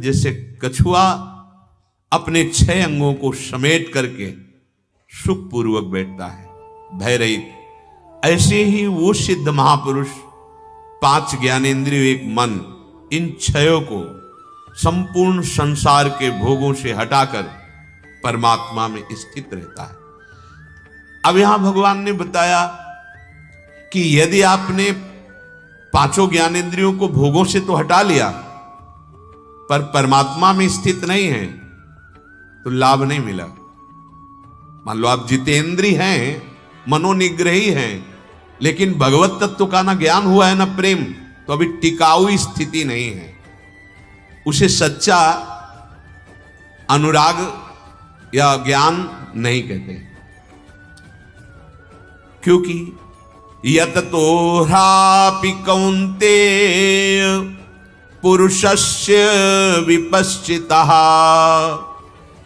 जैसे कछुआ अपने 6 अंगों को समेट करके सुखपूर्वक बैठता है, भय रहित, ऐसे ही वो सिद्ध महापुरुष 5 ज्ञानेंद्रियों, 1 मन, इन 6 को संपूर्ण संसार के भोगों से हटाकर परमात्मा में स्थित रहता है। अब यहां भगवान ने बताया कि यदि आपने 5 ज्ञानेंद्रियों को भोगों से तो हटा लिया, पर परमात्मा में स्थित नहीं है, तो लाभ नहीं मिला। मान लो आप जितेंद्री हैं, मनोनिग्रही हैं, लेकिन भगवत तत्व का ना ज्ञान हुआ है ना प्रेम, तो अभी टिकाऊ स्थिति नहीं है। उसे सच्चा अनुराग या ज्ञान नहीं कहते, क्योंकि यततो ह्रापि कौन्तेय पुरुषस्य विपश्चितः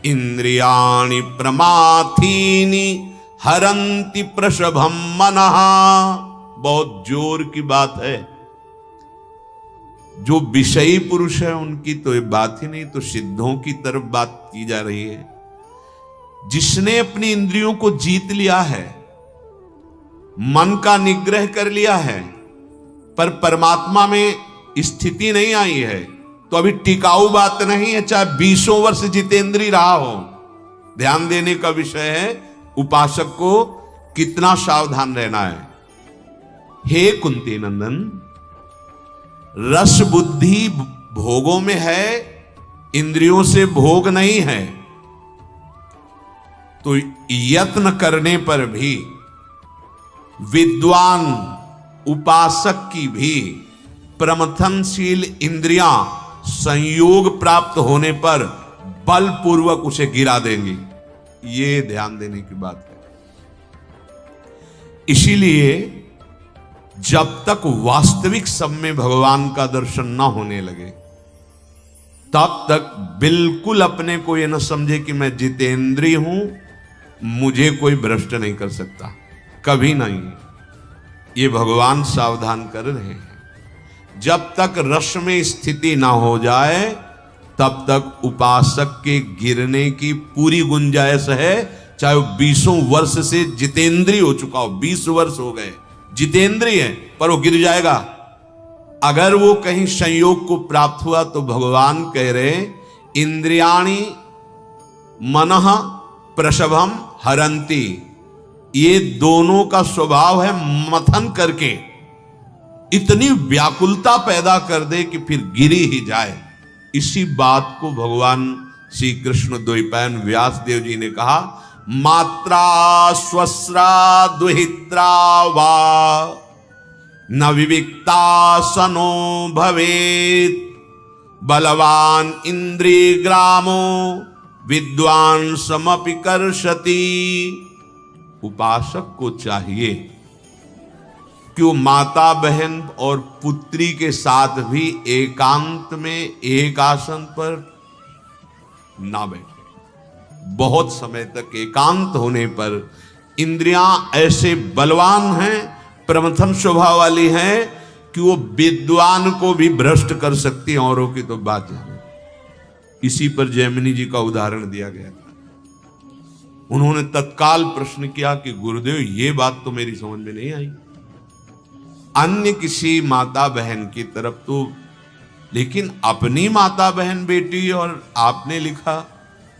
इंद्रियाणि प्रमाथीनि हरन्ति प्रसभं मनः। बहुत जोर की बात है। जो विषयी पुरुष है उनकी तो ये बात ही नहीं, तो सिद्धों की तरफ बात की जा रही है। जिसने अपनी इंद्रियों को जीत लिया है, मन का निग्रह कर लिया है, पर परमात्मा में स्थिति नहीं आई है, तो अभी टिकाऊ बात नहीं है, चाहे 20 वर्ष जितेंद्री रहा हो। ध्यान देने का विषय है उपासक को कितना सावधान रहना है। हे कुंती नंदन, रस बुद्धि भोगों में है, इंद्रियों से भोग नहीं है, तो यत्न करने पर भी विद्वान उपासक की भी प्रमथनशील इंद्रियां संयोग प्राप्त होने पर बलपूर्वक उसे गिरा देंगी। ये ध्यान देने की बात है। इसीलिए जब तक वास्तविक सब में भगवान का दर्शन ना होने लगे, तब तक बिल्कुल अपने को यह न समझे कि मैं जितेंद्रिय हूं, मुझे कोई भ्रष्ट नहीं कर सकता, कभी नहीं। ये भगवान सावधान कर रहे हैं। जब तक रस में स्थिति ना हो जाए, तब तक उपासक के गिरने की पूरी गुंजाइश है, चाहे वो 20 वर्ष से जितेंद्रिय हो चुका हो, 20 वर्ष हो गए जितेंद्रिय है, पर वो गिर जाएगा। अगर वो कहीं संयोग को प्राप्त हुआ, तो भगवान कह रहे इंद्रियाणि मनः प्रसभम हरंती। ये दोनों का स्वभाव है मथन करके इतनी व्याकुलता पैदा कर दे कि फिर गिरी ही जाए। इसी बात को भगवान श्री कृष्ण द्वैपायन व्यास देव जी ने कहा, मात्रा स्वस्रा दुहित्रा वा न विविक्ता सनो भवेत बलवान इंद्रिय ग्रामो विद्वान समपि कर्षति। उपासक को चाहिए कि वो माता बहन और पुत्री के साथ भी एकांत में एक आसन पर ना बैठे। बहुत समय तक एकांत होने पर इंद्रियां ऐसे बलवान हैं, प्रमथन स्वभाव वाली हैं कि वो विद्वान को भी भ्रष्ट कर सकती हैं, औरों की तो बात जाने। इसी पर जैमिनी जी का उदाहरण दिया गया था। उन्होंने तत्काल प्रश्न किया कि गुरुदेव, ये बात तो मेरी समझ में नहीं आई। अन्य किसी माता बहन की तरफ तो, लेकिन अपनी माता बहन बेटी, और आपने लिखा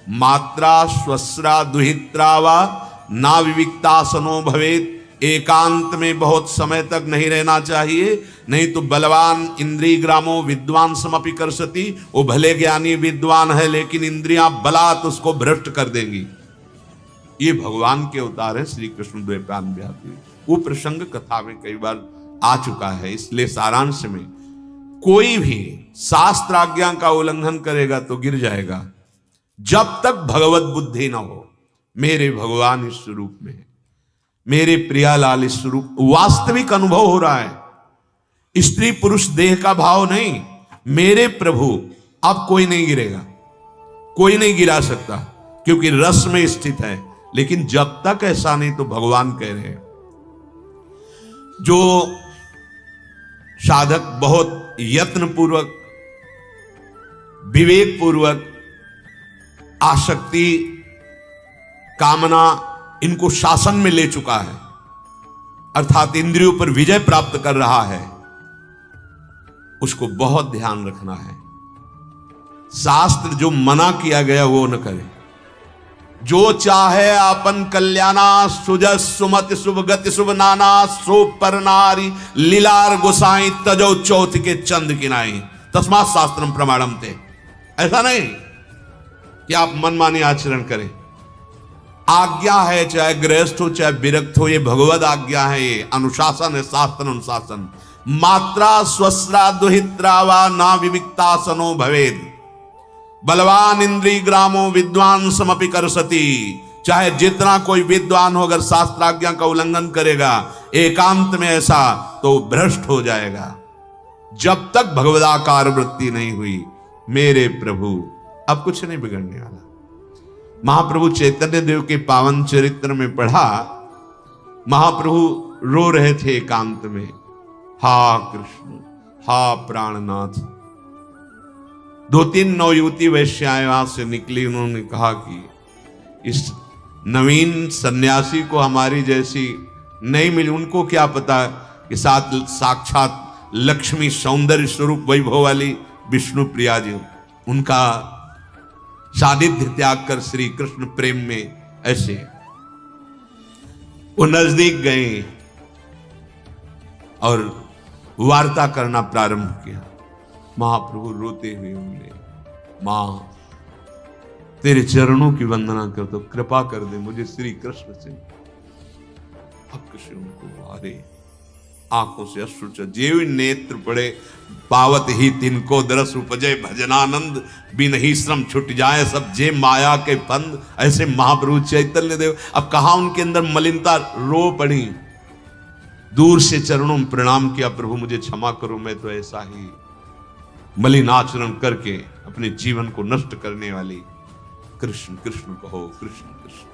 मात्रा स्वस्रा दुहित्रा वा ना विविक्तासनो भवेत, एकांत में बहुत समय तक नहीं रहना चाहिए, नहीं तो बलवान इंद्रिय ग्रामो विद्वान समपि कर्षति। वो भले ज्ञानी विद्वान है, लेकिन इंद्रियां बलात् उसको भ्रष्ट कर देंगी। ये भगवान के अवतार है श्री कृष्ण द्वैपायन व्यास जी। वो प्रसंग कथा में कई बार आ चुका है। इसलिए सारांश में कोई भी शास्त्र आज्ञा का उल्लंघन करेगा तो गिर जाएगा, जब तक भगवत बुद्धि ना हो। मेरे भगवान इस स्वरूप में है, मेरे प्रियालाल इस स्वरूप, वास्तविक अनुभव हो रहा है। स्त्री पुरुष देह का भाव नहीं, मेरे प्रभु। अब कोई नहीं गिरेगा, कोई नहीं गिरा सकता, क्योंकि रस में स्थित है। लेकिन जब तक ऐसा नहीं, तो भगवान कह रहे हैं जो साधक बहुत यत्न पूर्वक विवेक पूर्वक आसक्ति, कामना इनको शासन में ले चुका है, अर्थात इंद्रियों पर विजय प्राप्त कर रहा है, उसको बहुत ध्यान रखना है। शास्त्र जो मना किया गया वो न करे। जो चाहे आपन कल्याणा, सुजस सुमति शुभ गति शुभ नाना, सो पर नारी लीलार गोसाई, तजो चौथ के चंद किनाई, तस्मात् शास्त्रम प्रमाणम थे। ऐसा नहीं कि आप मनमानी आचरण करें। आज्ञा है, चाहे गृहस्थ हो चाहे विरक्त हो, ये भगवद आज्ञा है, ये अनुशासन है, शास्त्र अनुशासन। मात्रा स्वस्रा दुहित्रा वा ना विविक्तासनो भवेद, बलवान इंद्री ग्रामो विद्वान समपि करसति। चाहे जितना कोई विद्वान हो, अगर शास्त्राज्ञा का उल्लंघन करेगा एकांत में ऐसा, तो भ्रष्ट हो जाएगा। जब तक भगवदाकार वृत्ति नहीं हुई, मेरे प्रभु, अब कुछ नहीं बिगड़ने वाला। महाप्रभु चैतन्य देव के पावन चरित्र में पढ़ा, महाप्रभु रो रहे थे एकांत में, हा कृष्ण, हा प्राणनाथ। 2-3 नवयुवती वैश्याएं वहां से निकली, उन्होंने कहा कि इस नवीन सन्यासी को हमारी जैसी नहीं मिली। उनको क्या पता कि साक्षात लक्ष्मी सौंदर्य स्वरूप वैभव वाली विष्णु प्रिया जी, उनका सानिध्य त्याग कर श्री कृष्ण प्रेम में ऐसे। वो नजदीक गए और वार्ता करना प्रारंभ किया। महाप्रभु रोते हुए बोले, मां तेरे चरणों की वंदना कर दो, कृपा कर दे मुझे श्री कृष्ण से। हक से उनको अरे आंखों से अश्रु जेव नेत्र पड़े, पावत ही तिनको दरस उपजय भजनानंद, बिन ही श्रम छुट जाए सब जे माया के फंद। ऐसे महाप्रभु चैतन्य देव, अब कहा उनके अंदर मलिनता रो पड़ी। दूर से चरणों में प्रणाम किया, प्रभु मुझे क्षमा करो, मैं तो ऐसा ही मलिन आचरण करके अपने जीवन को नष्ट करने वाली। कृष्ण कृष्ण कहो, कृष्ण कृष्ण।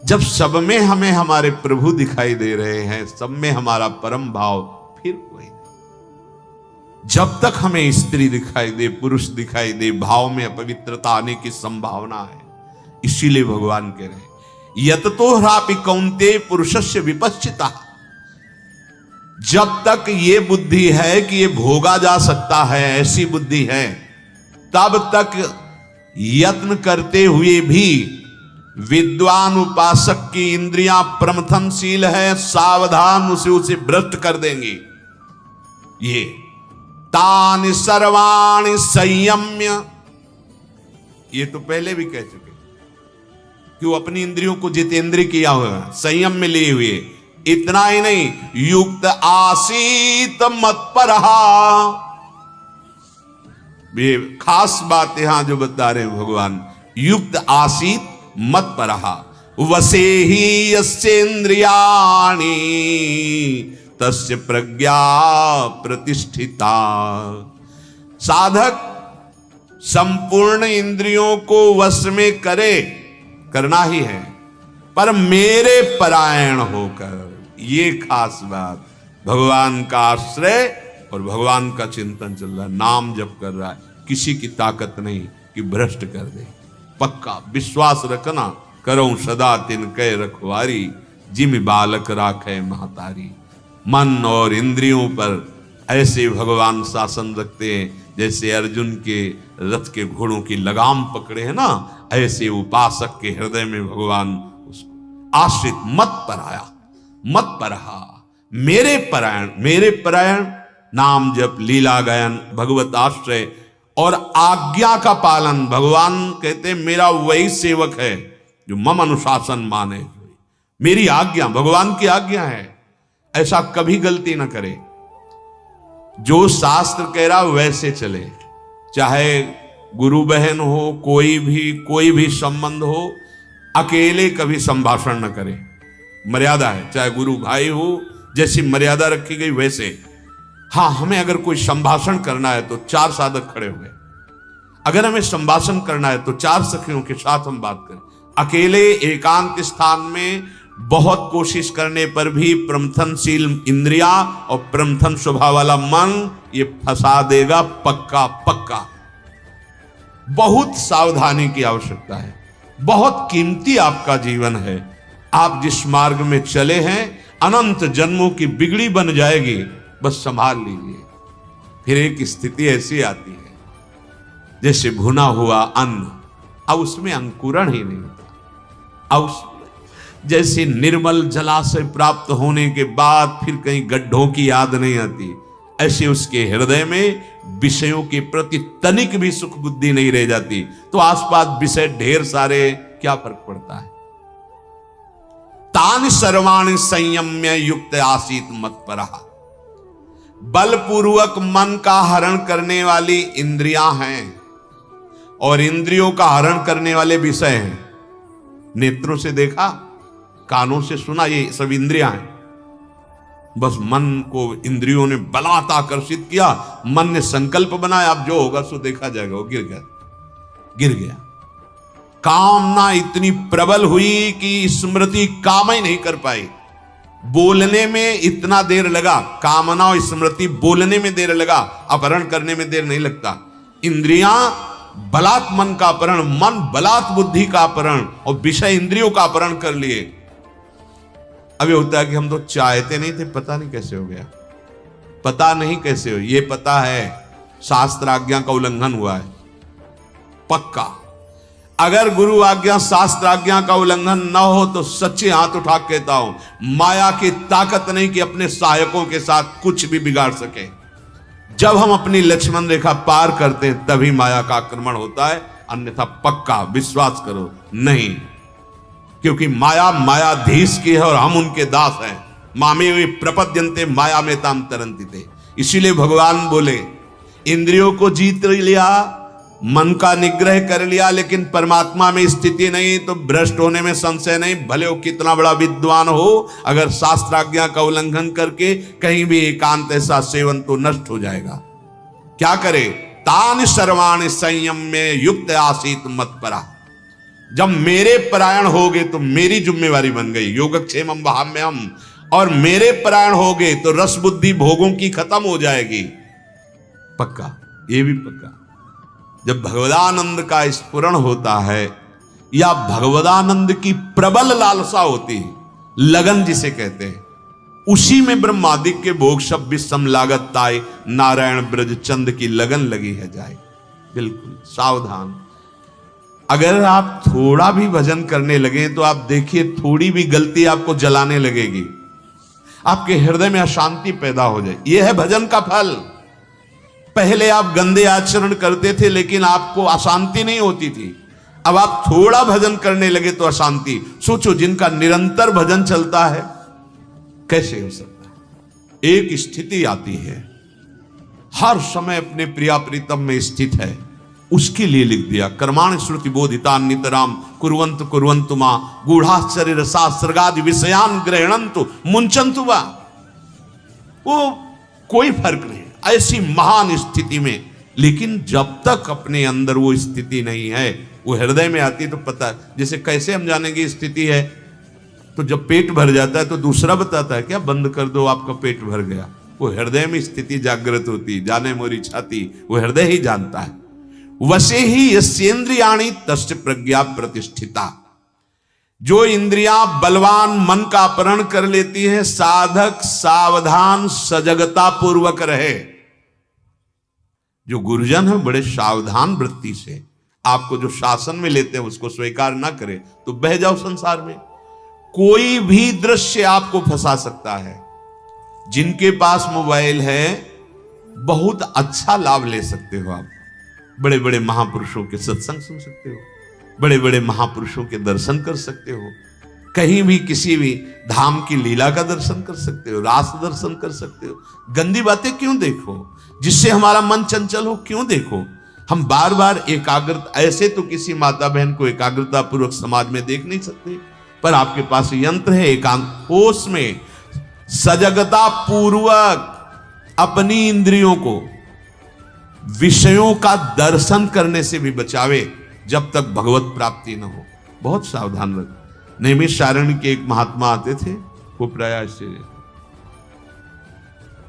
जब सब में हमें हमारे प्रभु दिखाई दे रहे हैं, सब में हमारा परम भाव, फिर कोई नहीं। जब तक हमें स्त्री दिखाई दे, पुरुष दिखाई दे, भाव में अपवित्रता आने की संभावना है। इसीलिए भगवान कह रहे हैं, यततो ह्रापि कौन्तेय पुरुषस्य विपश्चिता। जब तक ये बुद्धि है कि ये भोगा जा सकता है, ऐसी बुद्धि है, तब तक यत्न करते हुए भी विद्वान उपासक की इंद्रियां प्रमथनशील है, सावधान उसे भ्रष्ट कर देंगी। ये तानि सर्वाणि संयम्य, ये तो पहले भी कह चुके कि वो अपनी इंद्रियों को जितेंद्रिय किया हुआ, संयम में लिए हुए। इतना ही नहीं, युक्त आसीत मत्परहा। ये खास बात यहां जो बता रहे हैं भगवान, युक्त आसीत मत्परहा वसे ही यस्येन्द्रियाणि तस्य प्रज्ञा प्रतिष्ठिता। साधक संपूर्ण इंद्रियों को वश में करे, करना ही है, पर मेरे परायण होकर। ये खास बात, भगवान का आश्रय और भगवान का चिंतन चल रहा है, नाम जप कर रहा है, किसी की ताकत नहीं कि भ्रष्ट कर दे। पक्का विश्वास रखना, करो सदा तिनके रखवारी, जिम बालक राखे महतारी। मन और इंद्रियों पर ऐसे भगवान शासन रखते हैं जैसे अर्जुन के रथ के घोड़ों की लगाम पकड़े हैं ना, ऐसे उपासक के हृदय में भगवान उसको आश्रित मत पराया, मत परहा, मेरे परायण, मेरे परायण। नाम जप, लीला गायन, भगवत आश्रय और आज्ञा का पालन। भगवान कहते मेरा वही सेवक है जो मम अनुशासन माने। मेरी आज्ञा भगवान की आज्ञा है, ऐसा कभी गलती ना करे। जो शास्त्र कह रहा वैसे चले, चाहे गुरु बहन हो, कोई भी संबंध हो, अकेले कभी संभाषण न करे। मर्यादा है, चाहे गुरु भाई हो, जैसी मर्यादा रखी गई वैसे। हाँ, हमें अगर कोई संभाषण करना है तो 4 साधक खड़े हुए, अगर हमें संभाषण करना है तो 4 सखियों के साथ हम बात करें। अकेले एकांत स्थान में बहुत कोशिश करने पर भी प्रमथनशील इंद्रिया और प्रमथन स्वभाव वाला मन ये फंसा देगा पक्का पक्का। बहुत सावधानी की आवश्यकता है, बहुत कीमती आपका जीवन है। आप जिस मार्ग में चले हैं अनंत जन्मों की बिगड़ी बन जाएगी, बस संभाल लीजिए। फिर एक स्थिति ऐसी आती है जैसे भुना हुआ अन्न, अब उसमें अंकुरण ही नहीं होता। अब जैसे निर्मल जलाशय प्राप्त होने के बाद फिर कहीं गड्ढों की याद नहीं आती, ऐसे उसके हृदय में विषयों के प्रति तनिक भी सुख बुद्धि नहीं रह जाती। तो आसपास विषय ढेर सारे, क्या फर्क पड़ता है। तानि सर्वाणि संयम्य युक्त आसीत मत्परः। बलपूर्वक मन का हरण करने वाली इंद्रियां हैं और इंद्रियों का हरण करने वाले विषय हैं। नेत्रों से देखा, कानों से सुना, ये सब इंद्रियां हैं। बस मन को इंद्रियों ने बलात् आकर्षित किया, मन ने संकल्प बनाया, अब जो होगा सो देखा जाएगा, वो गिर गया। कामना इतनी प्रबल हुई कि स्मृति काम ही नहीं कर पाई। बोलने में इतना देर लगा, कामना और स्मृति बोलने में देर लगा, अपहरण करने में देर नहीं लगता। इंद्रियां बलात् मन का अपहरण, मन बलात् बुद्धि का अपहरण और विषय इंद्रियों का अपहरण कर लिए। अब ये होता है कि हम तो चाहते नहीं थे, पता नहीं कैसे हो गया, पता नहीं कैसे हो। ये पता है शास्त्र आज्ञा का उल्लंघन हुआ है पक्का। अगर गुरु आज्ञा शास्त्र आज्ञा का उल्लंघन न हो तो सच्चे हाथ उठा के कहता हूं, माया की ताकत नहीं कि अपने सहायकों के साथ कुछ भी बिगाड़ सके। जब हम अपनी लक्ष्मण रेखा पार करते हैं तभी माया का आक्रमण होता है, अन्यथा पक्का विश्वास करो नहीं। क्योंकि माया मायाधीश की है और हम उनके दास हैं। मामे वे प्रपद्यन्ते माया में ताम तरंती थे। इसीलिए भगवान बोले, इंद्रियों को जीत लिया, मन का निग्रह कर लिया, लेकिन परमात्मा में स्थिति नहीं तो भ्रष्ट होने में संशय नहीं। भले वो कितना बड़ा विद्वान हो, अगर शास्त्राज्ञा का उल्लंघन करके कहीं भी एकांत ऐसा सेवन तो नष्ट हो जाएगा। क्या करे, तानि सर्वाणि संयम्य युक्त आसीत मत्परः। जब मेरे परायण हो गए तो मेरी जिम्मेवारी बन गई, योगक्षेमम वहाम्यहम्, और मेरे परायण हो गए तो रस बुद्धि भोगों की खत्म हो जाएगी पक्का। ये भी पक्का। जब भगवदानंद का स्फुरण होता है या भगवदानंद की प्रबल लालसा होती है, लगन जिसे कहते हैं, उसी में ब्रह्मादिक के भोग सब विषम लागत ताय, नारायण ब्रज चंद की लगन लगी है जाए। बिल्कुल सावधान। अगर आप थोड़ा भी भजन करने लगे तो आप देखिए थोड़ी भी गलती आपको जलाने लगेगी, आपके हृदय में अशांति पैदा हो जाए। यह है भजन का फल। पहले आप गंदे आचरण करते थे लेकिन आपको अशांति नहीं होती थी, अब आप थोड़ा भजन करने लगे तो अशांति। सोचो, जिनका निरंतर भजन चलता है कैसे हो सकता है। एक स्थिति आती है, हर समय अपने प्रिया प्रीतम में स्थित है, उसके लिए लिख दिया, कर्माणि श्रुति बोधिता नितराम कुर्वन्तु कुर्वन्तु मा गूढ़ाश्चर्य रसा सर्गादि विषयान ग्रहणन्तु मुंचन्तु वा। वो कोई फर्क नहीं ऐसी महान स्थिति में। लेकिन जब तक अपने अंदर वो स्थिति नहीं है, वो हृदय में आती तो पता, जैसे कैसे हम जानेंगे स्थिति है, तो जब पेट भर जाता है तो दूसरा बताता है क्या बंद कर दो आपका पेट भर गया। वो हृदय में स्थिति जागृत होती, जाने मोरी छाती, वो हृदय ही जानता है। वसे ही यस्येन्द्रियाणि तस्य प्रज्ञा प्रतिष्ठिता। जो इंद्रियां बलवान मन का अपहरण कर लेती है, साधक सावधान सजगता पूर्वक रहे। जो गुरुजन है बड़े सावधान वृत्ति से आपको जो शासन में लेते हैं उसको स्वीकार ना करे तो बह जाओ संसार में। कोई भी दृश्य आपको फंसा सकता है। जिनके पास मोबाइल है बहुत अच्छा लाभ ले सकते हो आप। बड़े बड़े महापुरुषों के सत्संग सुन सकते हो, बड़े बड़े महापुरुषों के दर्शन कर सकते हो, कहीं भी किसी भी धाम की लीला का दर्शन कर सकते हो, रास दर्शन कर सकते हो। गंदी बातें क्यों देखो, जिससे हमारा मन चंचल हो क्यों देखो। हम बार बार एकाग्रता, ऐसे तो किसी माता बहन को एकाग्रता पूर्वक समाज में देख नहीं सकते, पर आपके पास यंत्र है एकांत होश में सजगता पूर्वक अपनी इंद्रियों को विषयों का दर्शन करने से भी बचावे जब तक भगवत प्राप्ति न हो। बहुत सावधान रहो। नैमिषारण्य के एक महात्मा आते थे, वो प्रयास से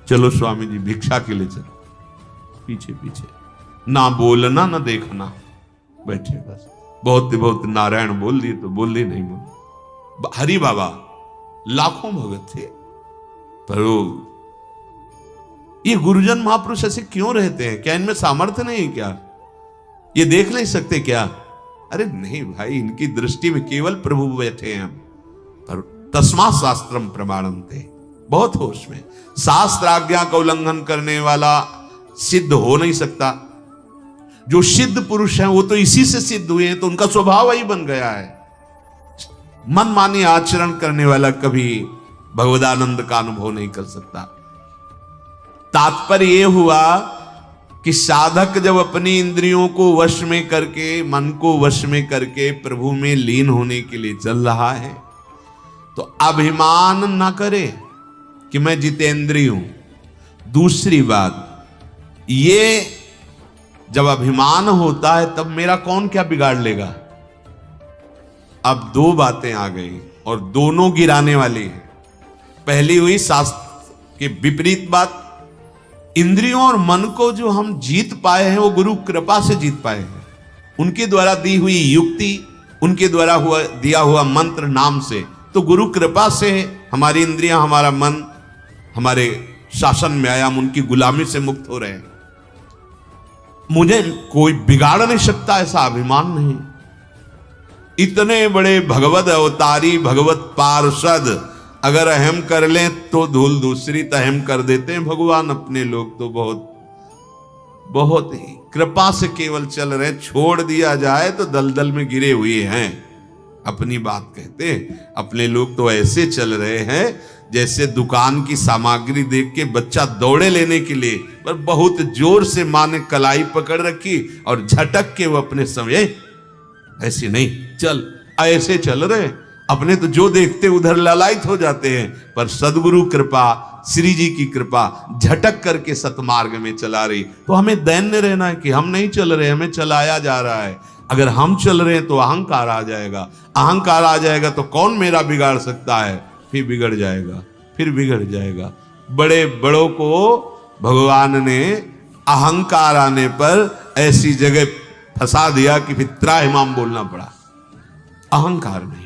चलो स्वामी जी भिक्षा के लिए चलो, पीछे पीछे, ना बोलना ना देखना, बैठे बस। बहुत नारायण बोल दिए तो बोल दिए, नहीं बोल। हरि बाबा लाखों भगत थे, पर ये गुरुजन महापुरुष ऐसे क्यों रहते हैं? क्या इनमें सामर्थ्य नहीं है क्या? ये देख नहीं सकते क्या? अरे नहीं भाई, इनकी दृष्टि में केवल प्रभु बैठे हैं। पर तस्मा शास्त्रम प्रमाणम थे, बहुत होश में। शास्त्र आज्ञा का उल्लंघन करने वाला सिद्ध हो नहीं सकता। जो सिद्ध पुरुष हैं वो तो इसी से सिद्ध हुए हैं, तो उनका स्वभाव ही बन गया है। मनमानी आचरण करने वाला कभी भगवदानंद का अनुभव नहीं कर सकता। तात्पर्य यह हुआ कि साधक जब अपनी इंद्रियों को वश में करके, मन को वश में करके प्रभु में लीन होने के लिए चल रहा है, तो अभिमान ना करे कि मैं जितेंद्री हूं। दूसरी बात, ये जब अभिमान होता है तब मेरा कौन क्या बिगाड़ लेगा। अब दो बातें आ गई और दोनों गिराने वाली है। पहली हुई शास्त्र के विपरीत बात, इंद्रियों और मन को जो हम जीत पाए हैं वो गुरु कृपा से जीत पाए हैं। उनके द्वारा दी हुई युक्ति, उनके द्वारा दिया हुआ मंत्र नाम से, तो गुरु कृपा से हमारी इंद्रियां, हमारा मन हमारे शासन में आया, हम उनकी गुलामी से मुक्त हो रहे हैं। मुझे कोई बिगाड़ नहीं सकता, ऐसा अभिमान नहीं। इतने बड़े भगवत अवतारी, भगवत पार्षद अगर अहम कर लें तो धूल दूसरी तहम कर देते हैं भगवान। अपने लोग तो बहुत ही कृपा से केवल चल रहे, छोड़ दिया जाए तो दलदल में गिरे हुए हैं। अपनी बात कहते हैं, अपने लोग तो ऐसे चल रहे हैं जैसे दुकान की सामग्री देख के बच्चा दौड़े लेने के लिए, पर बहुत जोर से मां ने कलाई पकड़ रखी और झटक के वो अपने समय, ऐसे नहीं चल, ऐसे चल रहे। अपने तो जो देखते उधर ललायत हो जाते हैं, पर सदगुरु कृपा, श्री जी की कृपा झटक करके सतमार्ग में चला रही। तो हमें दैन्य रहना है कि हम नहीं चल रहे, हमें चलाया जा रहा है। अगर हम चल रहे हैं तो अहंकार आ जाएगा, अहंकार आ जाएगा तो कौन मेरा बिगाड़ सकता है, फिर बिगड़ जाएगा। बड़े बड़ों को भगवान ने अहंकार आने पर ऐसी जगह फंसा दिया कि फिर त्राहिमाम बोलना पड़ा। अहंकार नहीं,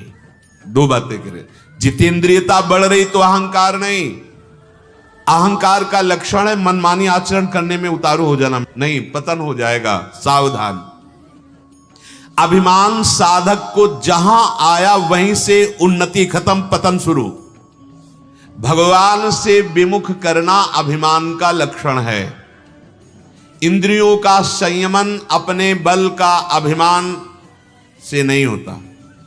दो बातें करें। जितेंद्रियता बढ़ रही तो अहंकार नहीं। अहंकार का लक्षण है मनमानी आचरण करने में उतारू हो जाना, नहीं, पतन हो जाएगा, सावधान। अभिमान साधक को जहां आया वहीं से उन्नति खत्म, पतन शुरू। भगवान से विमुख करना अभिमान का लक्षण है। इंद्रियों का संयमन अपने बल का अभिमान से नहीं होता,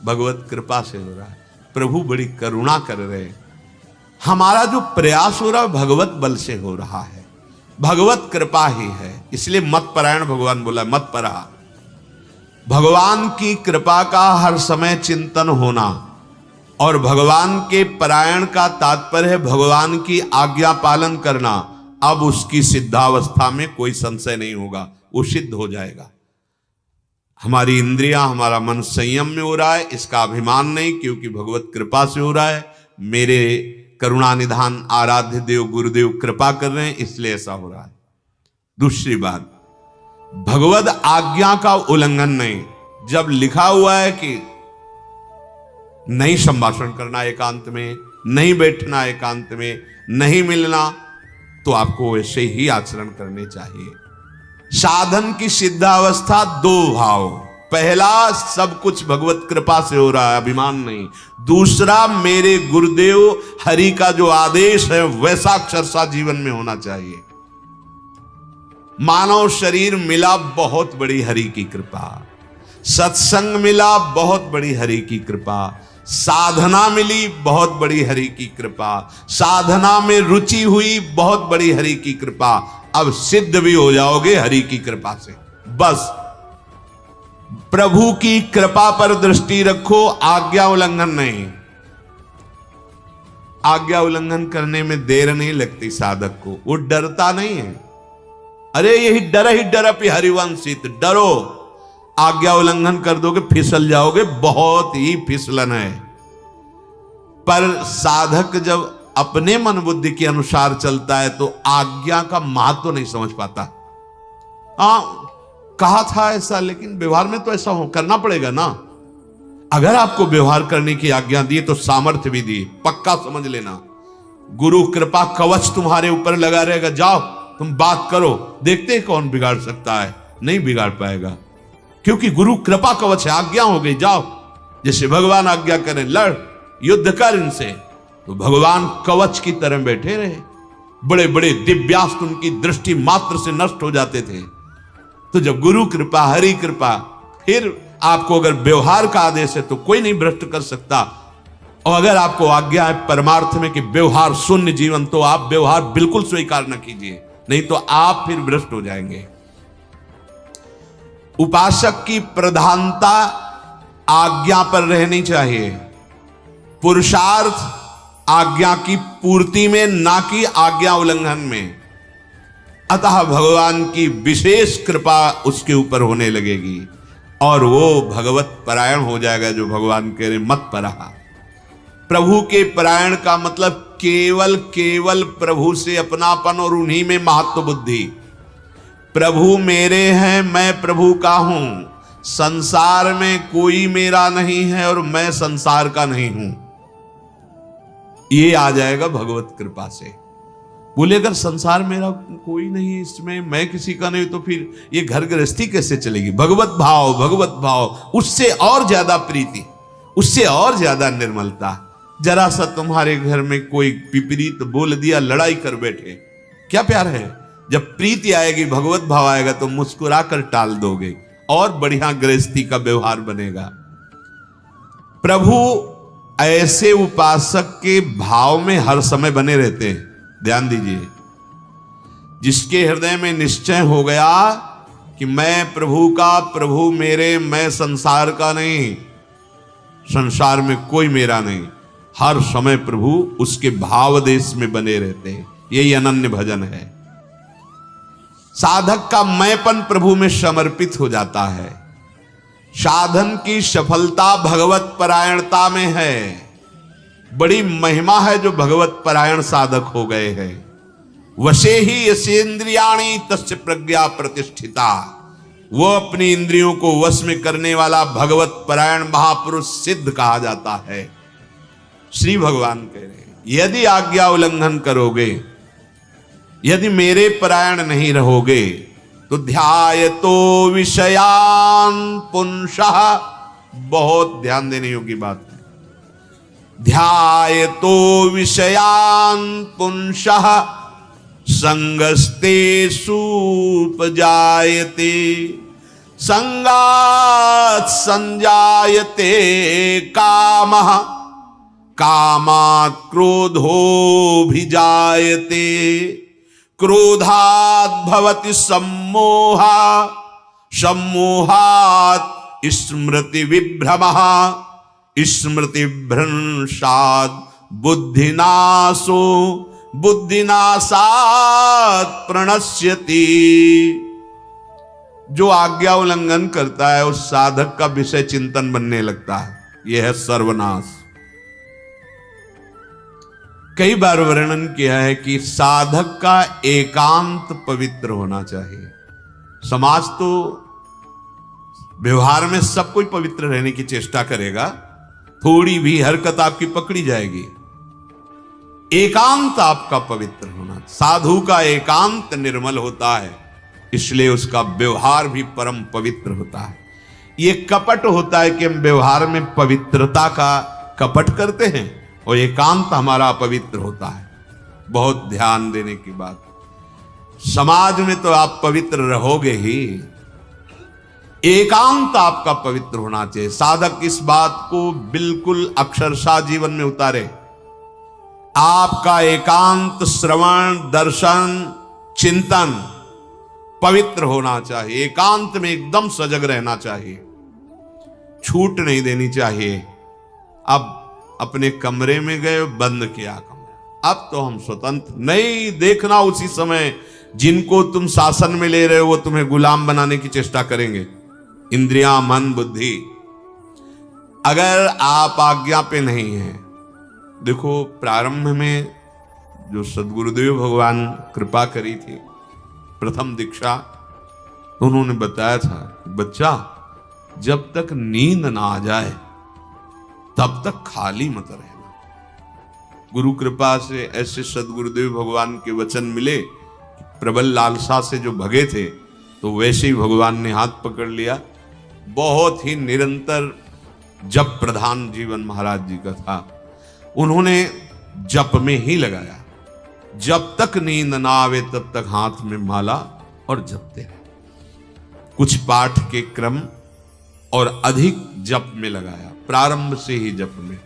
भगवत कृपा से हो रहा है। प्रभु बड़ी करुणा कर रहे हैं। हमारा जो प्रयास हो रहा है भगवत बल से हो रहा है, भगवत कृपा ही है। इसलिए मत परायण भगवान बोला, मत परा। भगवान की कृपा का हर समय चिंतन होना, और भगवान के परायण का तात्पर्य है भगवान की आज्ञा पालन करना। अब उसकी सिद्धावस्था में कोई संशय नहीं होगा, वो सिद्ध हो जाएगा। हमारी इंद्रियां, हमारा मन संयम में हो रहा है, इसका अभिमान नहीं, क्योंकि भगवत कृपा से हो रहा है। मेरे करुणा निधान आराध्य देव गुरुदेव कृपा कर रहे हैं, इसलिए ऐसा हो रहा है। दूसरी बात, भगवत आज्ञा का उल्लंघन नहीं। जब लिखा हुआ है कि नहीं संभाषण करना एकांत में, नहीं बैठना एकांत में, नहीं मिलना, तो आपको वैसे ही आचरण करने चाहिए। साधन की सिद्धावस्था दो भाव, पहला सब कुछ भगवत कृपा से हो रहा है, अभिमान नहीं। दूसरा मेरे गुरुदेव हरि का जो आदेश है वैसा अक्षरशः जीवन में होना चाहिए। मानव शरीर मिला, बहुत बड़ी हरि की कृपा। सत्संग मिला, बहुत बड़ी हरि की कृपा। साधना मिली, बहुत बड़ी हरि की कृपा। साधना में रुचि हुई, बहुत बड़ी हरि की कृपा। अब सिद्ध भी हो जाओगे हरि की कृपा से। बस प्रभु की कृपा पर दृष्टि रखो, आज्ञा उल्लंघन नहीं। आज्ञा उल्लंघन करने में देर नहीं लगती साधक को, वो डरता नहीं है। अरे यही डर अपि हरिवंशित, डरो। आज्ञा उल्लंघन कर दोगे फिसल जाओगे, बहुत ही फिसलन है। पर साधक जब अपने मन बुद्धि के अनुसार चलता है तो आज्ञा का महत्व नहीं समझ पाता। कहा था ऐसा, लेकिन व्यवहार में तो ऐसा हो करना पड़ेगा ना। अगर आपको व्यवहार करने की आज्ञा दी तो सामर्थ्य भी दी, पक्का समझ लेना। गुरु कृपा कवच तुम्हारे ऊपर लगा रहेगा, जाओ तुम बात करो, देखते हैं कौन बिगाड़ सकता है। नहीं बिगाड़ पाएगा, क्योंकि गुरु कृपा कवच है, आज्ञा हो गई, जाओ। जैसे भगवान आज्ञा करें, लड़, युद्ध कर इनसे, तो भगवान कवच की तरह बैठे रहे। बड़े बड़े दिव्यास्त्र उनकी दृष्टि मात्र से नष्ट हो जाते थे। तो जब गुरु कृपा, हरि कृपा, फिर आपको अगर व्यवहार का आदेश है तो कोई नहीं भ्रष्ट कर सकता। और अगर आपको आज्ञा है परमार्थ में कि व्यवहार शून्य जीवन, तो आप व्यवहार बिल्कुल स्वीकार न कीजिए, नहीं तो आप फिर भ्रष्ट हो जाएंगे। उपासक की प्रधानता आज्ञा पर रहनी चाहिए, पुरुषार्थ आज्ञा की पूर्ति में, ना कि आज्ञा उल्लंघन में। अतः भगवान की विशेष कृपा उसके ऊपर होने लगेगी और वो भगवत परायण हो जाएगा। जो भगवान कह रहे मत परहा, प्रभु के परायण का मतलब केवल केवल प्रभु से अपनापन और उन्हीं में महत्व बुद्धि। प्रभु मेरे हैं, मैं प्रभु का हूं, संसार में कोई मेरा नहीं है और मैं संसार का नहीं हूं। ये आ जाएगा भगवत कृपा से। बोले अगर संसार मेरा कोई नहीं, इसमें मैं किसी का नहीं, तो फिर ये घर गृहस्थी कैसे चलेगी? भगवत भाव, भगवत भाव, उससे और ज्यादा प्रीति, उससे और ज्यादा निर्मलता। जरा सा तुम्हारे घर में कोई विपरीत बोल दिया, लड़ाई कर बैठे, क्या प्यार है? जब प्रीति आएगी, भगवत भाव आएगा तो मुस्कुरा कर टाल दोगे और बढ़िया गृहस्थी का व्यवहार बनेगा। प्रभु ऐसे उपासक के भाव में हर समय बने रहते हैं। ध्यान दीजिए, जिसके हृदय में निश्चय हो गया कि मैं प्रभु का, प्रभु मेरे, मैं संसार का नहीं, संसार में कोई मेरा नहीं, हर समय प्रभु उसके भाव देश में बने रहते हैं। यही अनन्य भजन है। साधक का मैंपन प्रभु में समर्पित हो जाता है। साधन की सफलता भगवत परायणता में है। बड़ी महिमा है जो भगवत परायण साधक हो गए हैं। वशे ही यसेंद्रियाणि तस्य प्रज्ञा प्रतिष्ठिता, वो अपनी इंद्रियों को वश में करने वाला भगवत परायण महापुरुष सिद्ध कहा जाता है। श्री भगवान कह रहे हैं, यदि आज्ञा उल्लंघन करोगे, यदि मेरे परायण नहीं रहोगे, तो ध्यायतो विषयान पुंसः, बहुत ध्यान देने योग्य बात है। ध्यायतो विषयान पुंसः संगस्तेषु उपजायते, संगात् संजायते कामः, कामात् क्रोधोऽभिजायते, क्रोधात् भवति सम्मोहः, सम्मोहात् स्मृति विभ्रमः, स्मृति भ्रंशात् बुद्धिनाशो, बुद्धिनाशात् प्रणश्यति। जो आज्ञा उल्लंघन करता है उस साधक का विषय चिंतन बनने लगता है। यह है सर्वनाश। कई बार वर्णन किया है कि साधक का एकांत पवित्र होना चाहिए। समाज तो व्यवहार में सब कोई पवित्र रहने की चेष्टा करेगा, थोड़ी भी हरकत आपकी पकड़ी जाएगी। एकांत आपका पवित्र होना, साधु का एकांत निर्मल होता है, इसलिए उसका व्यवहार भी परम पवित्र होता है। ये कपट होता है कि हम व्यवहार में पवित्रता का कपट करते हैं और एकांत हमारा अपवित्र होता है। बहुत ध्यान देने की बात। समाज में तो आप पवित्र रहोगे ही, एकांत आपका पवित्र होना चाहिए। साधक इस बात को बिल्कुल अक्षरशः जीवन में उतारे। आपका एकांत श्रवण, दर्शन, चिंतन पवित्र होना चाहिए। एकांत में एकदम सजग रहना चाहिए, छूट नहीं देनी चाहिए। अब अपने कमरे में गए, बंद किया कमरा, अब तो हम स्वतंत्र नहीं। देखना उसी समय जिनको तुम शासन में ले रहे हो वो तुम्हें गुलाम बनाने की चेष्टा करेंगे। इंद्रियां, मन, बुद्धि। अगर आप आज्ञा पे नहीं हैं, देखो, प्रारंभ में जो सदगुरुदेव भगवान कृपा करी थी, प्रथम दीक्षा, तो उन्होंने बताया था कि बच्चा, जब तक नींद ना आ जाए तब तक खाली मत रहना। गुरु कृपा से ऐसे सदगुरुदेव भगवान के वचन मिले, प्रबल लालसा से जो भगे थे, तो वैसे ही भगवान ने हाथ पकड़ लिया। बहुत ही निरंतर जप प्रधान जीवन महाराज जी का था। उन्होंने जप में ही लगाया, जब तक नींद ना आवे तब तक हाथ में माला और जपते रहे। कुछ पाठ के क्रम और अधिक जप में लगाया, प्रारंभ से ही जप में,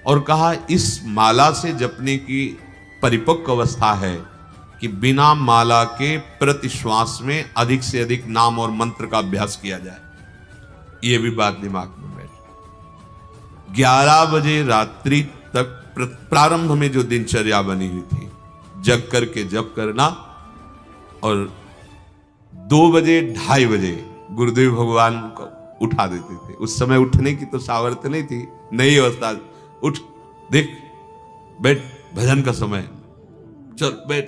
और कहा इस माला से जपने की परिपक्व अवस्था है कि बिना माला के प्रति श्वास में अधिक से अधिक नाम और मंत्र का अभ्यास किया जाए। ये भी बात दिमाग में बैठ। 11 बजे रात्रि तक प्रारंभ में जो दिनचर्या बनी हुई थी, जग करके जप करना, और 2 बजे 2:30 बजे गुरुदेव भगवान को उठा देते थे। उस समय उठने की तो सामर्थ्य नहीं थी, नई अवस्था। उठ, देख, बैठ, भजन का समय, चल बैठ,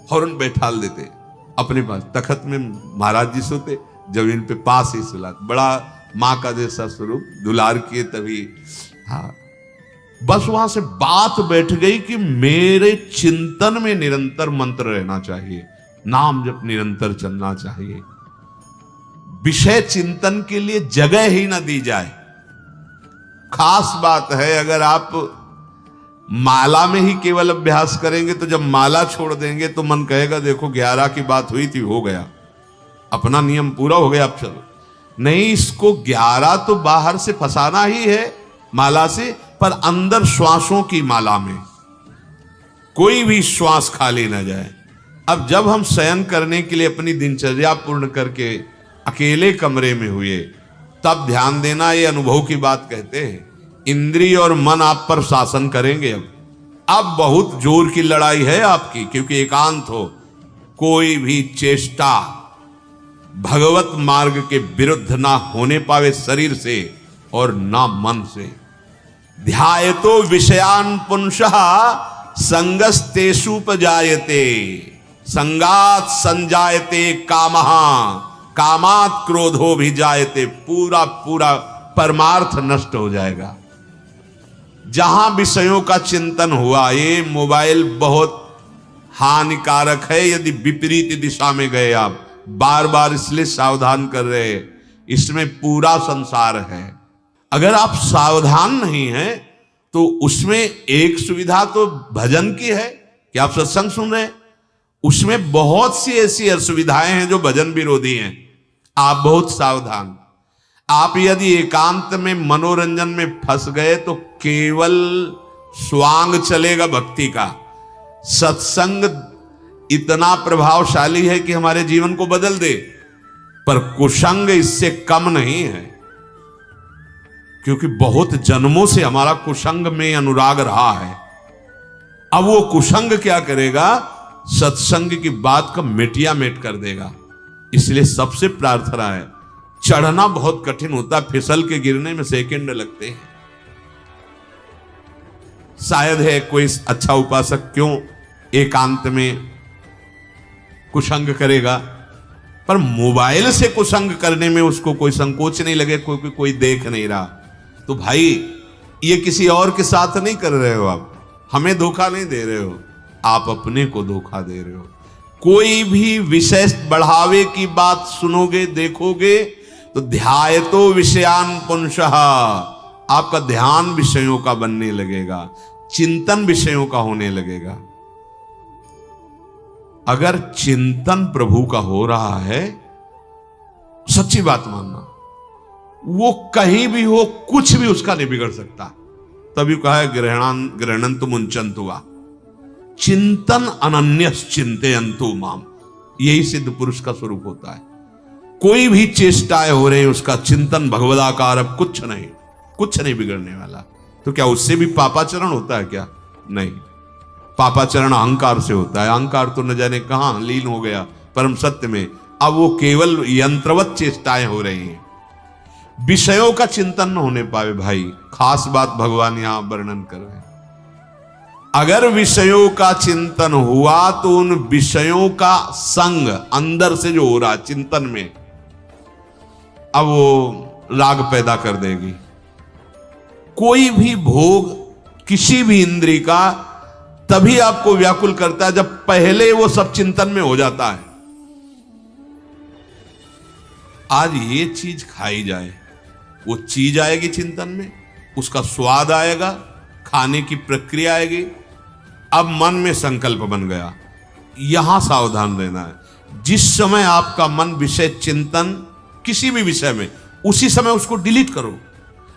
फौरन बैठाल देते अपने पास। तखत में महाराज जी सोते, जमीन पे पास ही सुलाते। बड़ा माँ का जैसा स्वरूप, दुलार किए तभी। हाँ, बस वहां से बात बैठ गई कि मेरे चिंतन में निरंतर मंत्र रहना चाहिए, नाम जप निरंतर चलना चाहिए, विषय चिंतन के लिए जगह ही ना दी जाए। खास बात है, अगर आप माला में ही केवल अभ्यास करेंगे तो जब माला छोड़ देंगे तो मन कहेगा देखो 11 की बात हुई थी, हो गया, अपना नियम पूरा हो गया, अब चलो। नहीं, इसको 11 तो बाहर से फंसाना ही है माला से, पर अंदर श्वासों की माला में कोई भी श्वास खाली ना जाए। अब जब हम शयन करने के लिए अपनी दिनचर्या पूर्ण करके अकेले कमरे में हुए, तब ध्यान देना, ये अनुभव की बात कहते हैं। इंद्रिय और मन आप पर शासन करेंगे। अब बहुत जोर की लड़ाई है आपकी, क्योंकि एकांत हो। कोई भी चेष्टा भगवत मार्ग के विरुद्ध ना होने पावे शरीर से और ना मन से। ध्यायतो विषयान पुंसः संगस्तेषुपजायते, संगात संजायते कामः, कामात क्रोधो भी जायते। पूरा पूरा परमार्थ नष्ट हो जाएगा। जहां विषयों का चिंतन हुआ, ये मोबाइल बहुत हानिकारक है यदि विपरीत दिशा में गए आप। बार बार इसलिए सावधान कर रहे हैं, इसमें पूरा संसार है। अगर आप सावधान नहीं हैं तो उसमें एक सुविधा तो भजन की है कि आप सत्संग सुन रहे हैं, उसमें बहुत सी ऐसी असुविधाएं हैं जो भजन विरोधी हैं। आप बहुत सावधान। आप यदि एकांत में मनोरंजन में फंस गए तो केवल स्वांग चलेगा भक्ति का। सत्संग इतना प्रभावशाली है कि हमारे जीवन को बदल दे, पर कुसंग इससे कम नहीं है, क्योंकि बहुत जन्मों से हमारा कुसंग में अनुराग रहा है। अब वो कुसंग क्या करेगा, सत्संग की बात का मिटिया मेट कर देगा। इसलिए सबसे प्रार्थना है, चढ़ना बहुत कठिन होता है, फिसल के गिरने में सेकंड लगते हैं। शायद है कोई अच्छा उपासक क्यों एकांत में कुसंग करेगा, पर मोबाइल से कुसंग करने में उसको कोई संकोच नहीं लगे, क्योंकि कोई देख नहीं रहा। तो भाई, ये किसी और के साथ नहीं कर रहे हो, आप हमें धोखा नहीं दे रहे हो, आप अपने को धोखा दे रहे हो। कोई भी विषय बढ़ावे की बात सुनोगे, देखोगे तो ध्यायतो विषयान पुंसः, आपका ध्यान विषयों का बनने लगेगा, चिंतन विषयों का होने लगेगा। अगर चिंतन प्रभु का हो रहा है, सच्ची बात मानना, वो कहीं भी हो, कुछ भी उसका नहीं बिगड़ सकता। तभी कहा है गृहणंतु मुंचन्तु वा, चिंतन अनन्यस चिंतयन्तु माम। यही सिद्ध पुरुष का स्वरूप होता है। कोई भी चेष्टाएं हो रही, उसका चिंतन भगवदाकार, अब कुछ नहीं बिगड़ने वाला। तो क्या उससे भी पापाचरण होता है क्या? नहीं, पापाचरण अहंकार से होता है। अहंकार तो न जाने कहां लीन हो गया परम सत्य में। अब वो केवल यंत्रवत चेष्टाएं हो रही हैं, विषयों का चिंतन न होने पाए। भाई, खास बात भगवान यहां वर्णन कर रहे हैं। अगर विषयों का चिंतन हुआ तो उन विषयों का संग अंदर से जो हो रहा चिंतन में, अब वो राग पैदा कर देगी। कोई भी भोग किसी भी इंद्री का तभी आपको व्याकुल करता है जब पहले वो सब चिंतन में हो जाता है। आज ये चीज खाई जाए, वो चीज आएगी चिंतन में, उसका स्वाद आएगा, खाने की प्रक्रिया आएगी, अब मन में संकल्प बन गया। यहां सावधान रहना है। जिस समय आपका मन विषय चिंतन किसी भी विषय में, उसी समय उसको डिलीट करो।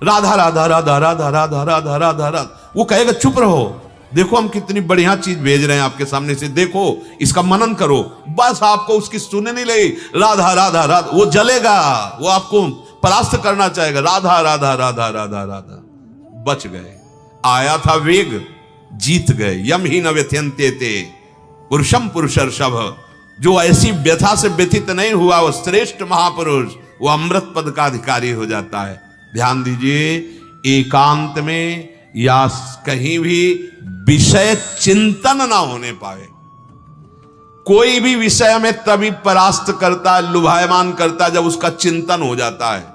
राधा राधा राधा राधा राधा राधा राधा राधा, वो कहेगा चुप रहो, देखो हम कितनी बढ़िया चीज भेज रहे हैं आपके सामने से, देखो इसका मनन करो। बस आपको उसकी सुनने नहीं लगी, राधा राधा राधा, वो जलेगा, वो आपको परास्त करना चाहेगा। राधा राधा राधा राधा राधा, बच गए। आया था वेग, जीत गए। यम ही न व्यथ्यन्ते ते पुरुषम पुरुषर्षभ, जो ऐसी व्यथा से व्यथित नहीं हुआ वो श्रेष्ठ महापुरुष, वो अमृत पद का अधिकारी हो जाता है। ध्यान दीजिए, एकांत में या कहीं भी विषय चिंतन ना होने पाए। कोई भी विषय में तभी परास्त करता है, लुभायमान करता है, जब उसका चिंतन हो जाता है।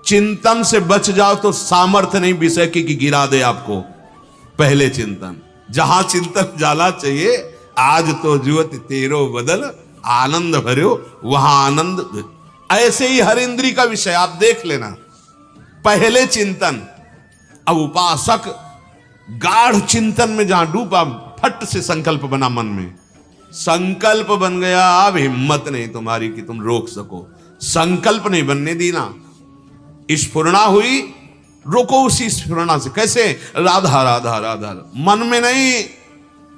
चिंतन से बच जाओ तो सामर्थ्य नहीं विषय की कि गिरा दे आपको। पहले चिंतन, जहां चिंतन जाना चाहिए, आज तो जुवत तेरो बदल आनंद भर्यो, वहां आनंद। ऐसे ही हर इंद्री का विषय आप देख लेना, पहले चिंतन। अब उपासक गाढ़ चिंतन में जहां डूबा, फट से संकल्प बना मन में, संकल्प बन गया। अब हिम्मत नहीं तुम्हारी कि तुम रोक सको, संकल्प नहीं बनने देना। स्फुरणा हुई, रोको उसी स्फुरणा से। कैसे? राधा राधा राधा, मन में नहीं,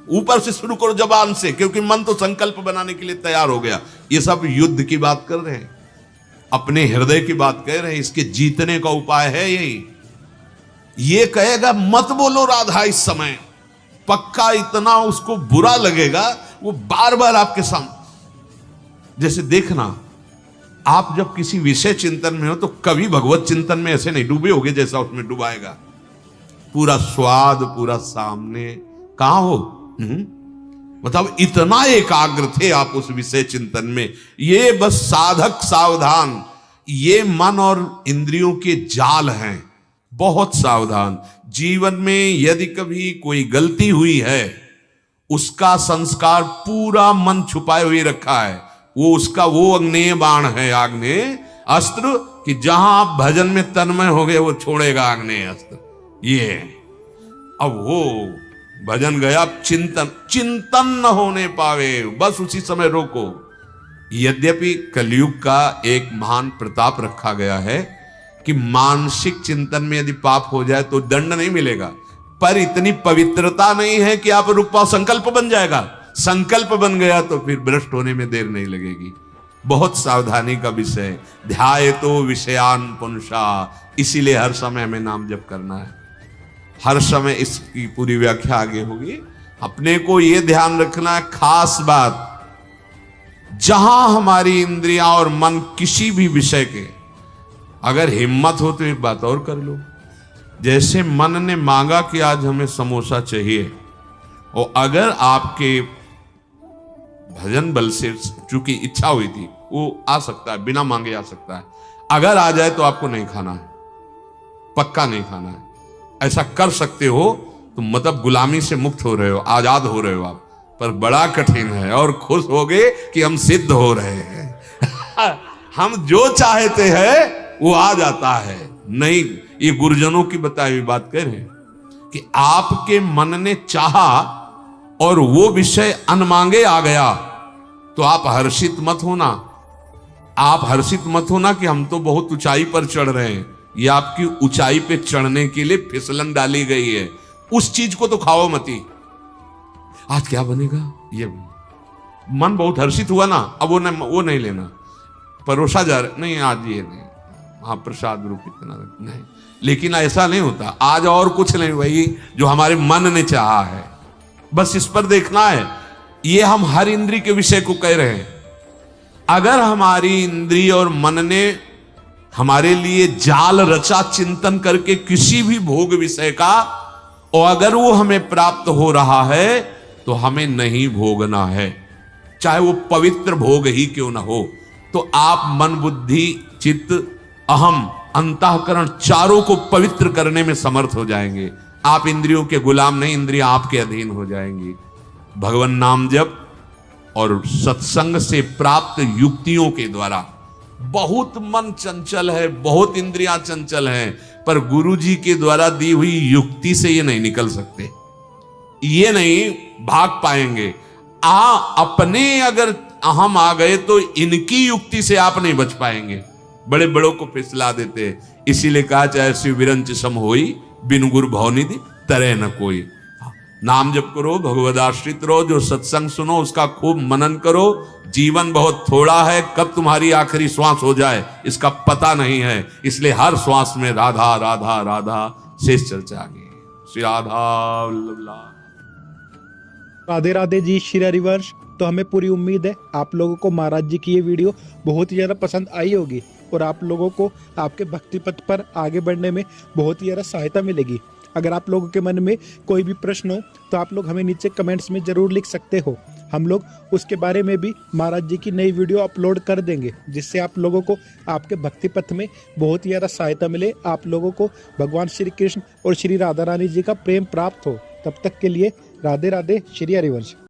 ऊपर से शुरू करो, जबान से, क्योंकि मन तो संकल्प बनाने के लिए तैयार हो गया। ये सब युद्ध की बात कर रहे हैं, अपने हृदय की बात कह रहे हैं। इसके जीतने का उपाय है यही। ये कहेगा मत बोलो राधा इस समय, पक्का इतना उसको बुरा लगेगा, वो बार बार आपके सामने। जैसे देखना, आप जब किसी विषय चिंतन में हो तो कभी भगवत चिंतन में ऐसे नहीं डूबे होगे जैसा उसमें डुबाएगा। पूरा स्वाद पूरा सामने। कहां हो? मतलब इतना एकाग्र थे आप उस विषय चिंतन में। ये बस साधक सावधान, ये मन और इंद्रियों के जाल हैं, बहुत सावधान। जीवन में यदि कभी कोई गलती हुई है, उसका संस्कार पूरा मन छुपाए हुए रखा है। वो उसका वो अग्नेय बाण है, आग्नेय अस्त्र, कि जहां आप भजन में तन्मय हो गए वो छोड़ेगा आग्नेय अस्त्र। ये अब वो भजन गया, चिंतन चिंतन न होने पावे, बस उसी समय रोको। यद्यपि कलयुग का एक महान प्रताप रखा गया है कि मानसिक चिंतन में यदि पाप हो जाए तो दंड नहीं मिलेगा, पर इतनी पवित्रता नहीं है कि आप रुक पाओ। संकल्प बन जाएगा, संकल्प बन गया तो फिर भ्रष्ट होने में देर नहीं लगेगी। बहुत सावधानी का विषय। ध्याये तो विषयान पुंसा, इसीलिए हर समय हमें नाम जप करना है। हर समय इसकी पूरी व्याख्या आगे होगी। अपने को यह ध्यान रखना है, खास बात, जहां हमारी इंद्रियां और मन किसी भी विषय के, अगर हिम्मत हो तो एक बात और कर लो। जैसे मन ने मांगा कि आज हमें समोसा चाहिए, और अगर आपके भजन बल से चूंकि इच्छा हुई थी, वो आ सकता है, बिना मांगे आ सकता है। अगर आ जाए तो आपको नहीं खाना है, पक्का नहीं खाना है। ऐसा कर सकते हो तो मतलब गुलामी से मुक्त हो रहे हो, आजाद हो रहे हो आप। पर बड़ा कठिन है, और खुश हो गए कि हम सिद्ध हो रहे हैं। हम जो चाहते हैं वो आ जाता है। नहीं, ये गुरुजनों की बताई हुई बात कह रहे हैं कि आपके मन ने चाहा और वो विषय अनमांगे आ गया, तो आप हर्षित मत होना। आप हर्षित मत होना कि हम तो बहुत ऊंचाई पर चढ़ रहे हैं। ये आपकी ऊंचाई पे चढ़ने के लिए फिसलन डाली गई है। उस चीज को तो खाओ मती। आज क्या बनेगा, ये मन बहुत हर्षित हुआ ना, अब वो नहीं लेना, परोसा जा रहा नहीं, आज ये नहीं, हाँ प्रसाद रूप इतना नहीं। लेकिन ऐसा नहीं होता, आज और कुछ नहीं, वही जो हमारे मन ने चाहा है, बस इस पर देखना है। ये हम हर इंद्री के विषय को कह रहे हैं। अगर हमारी इंद्री और मन ने हमारे लिए जाल रचा चिंतन करके किसी भी भोग विषय का, और अगर वो हमें प्राप्त हो रहा है तो हमें नहीं भोगना है, चाहे वो पवित्र भोग ही क्यों ना हो। तो आप मन बुद्धि चित्त अहम अंतःकरण चारों को पवित्र करने में समर्थ हो जाएंगे। आप इंद्रियों के गुलाम नहीं, इंद्रियां आपके अधीन हो जाएंगी। भगवान नाम जप और सत्संग से प्राप्त युक्तियों के द्वारा, बहुत मन चंचल है, बहुत इंद्रियां चंचल हैं, पर गुरु जी के द्वारा दी हुई युक्ति से ये नहीं निकल सकते, ये नहीं भाग पाएंगे। अपने अगर अहम आ गए तो इनकी युक्ति से आप नहीं बच पाएंगे, बड़े बड़ों को फिसला देते। इसीलिए कहा चाहे शिव विरंच सम होई, बिनु गुरु भवनिधि तरह न कोई। नाम जप करो, भगवद आश्रित रहो, जो सत्संग सुनो उसका खूब मनन करो। जीवन बहुत थोड़ा है, कब तुम्हारी आखिरी श्वास हो जाए इसका पता नहीं है, इसलिए हर श्वास में राधा राधा राधा शेष चर्चा आगे। श्री राधा वल्लभ। राधे राधे जी, श्री हरिवंश। तो हमें पूरी उम्मीद है आप लोगों को महाराज जी की ये वीडियो बहुत ही ज़्यादा पसंद आई होगी और आप लोगों को आपके भक्ति पथ पर आगे बढ़ने में बहुत ही ज़्यादा सहायता मिलेगी। अगर आप लोगों के मन में कोई भी प्रश्न हो तो आप लोग हमें नीचे कमेंट्स में ज़रूर लिख सकते हो, हम लोग उसके बारे में भी महाराज जी की नई वीडियो अपलोड कर देंगे, जिससे आप लोगों को आपके भक्ति पथ में बहुत ही ज़्यादा सहायता मिले, आप लोगों को भगवान श्री कृष्ण और श्री राधा रानी जी का प्रेम प्राप्त हो। तब तक के लिए राधे राधे, श्री हरिवंश।